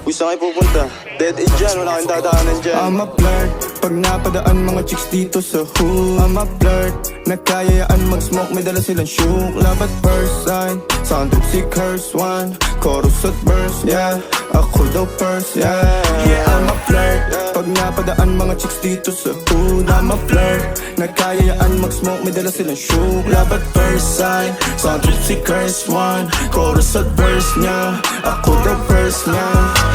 Uy, saan kayo pupunta? Dead end dyan, wala kayong dadaanan dyan. I'm a flirt, pag napadaan mga chicks dito sa hood. I'm a flirt, nagkayayaan mag-smoke, may dala silang shook. Love at first sight, sound trip si curse one. Chorus at verse, yeah, ako daw first, yeah. Yeah, I'm a flirt, pag napadaan mga chicks dito sa hood. I'm a flirt, nagkayayaan mag-smoke, may dala silang shook. Love at first sight, sound trip si curse one. Chorus at verse niya, ako daw first niya.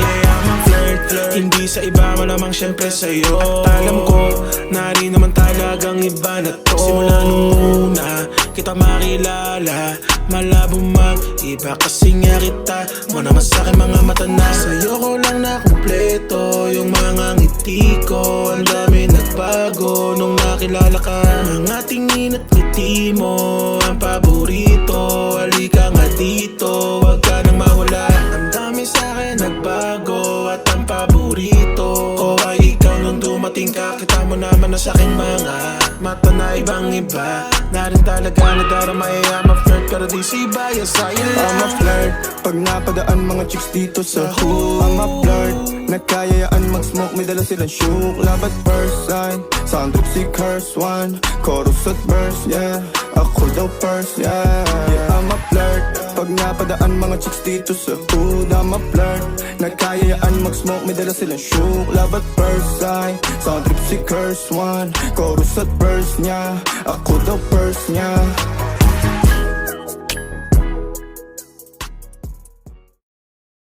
Yeah, I'm a flirt, hindi sa iba malamang syempre sa'yo. At alam ko, na rin naman talagang iba na to. Simula nung una, kita makilala, malabo mag-iba kasi nga kita mo naman sa'kin mga mata na. Sa'yo ko lang na kumpleto yung mga ngiti ko. Ang dami nagbago nung nakilala ka. Mga tingin at ngiti mo ang paborito. Halika nga dito, wag ka nang mawala. Ang dami sa'kin nagbago at ang paborito ko ay ikaw nung dumating ka. Kita mo naman na sa'king mga mata na ibang iba. Na rin talaga nadarama ay I'm a flirt pero di si bias sa'yo lang. I'm a flirt, pag napadaan mga chicks dito sa hood. I'm a flirt, nagkayayaan mag-smoke, may dala silang shook. Love at first sight, sound trip si curse one. Chorus at verse, yeah, ako daw first, yeah. Yeah, I'm a flirt, pag napadaan mga chicks dito sa hood. I'm a flirt, nagkayayaan mag-smoke, may dala silang shook. Love at first sight, sound trip si curse one. Chorus at verse niya, ako daw first niya.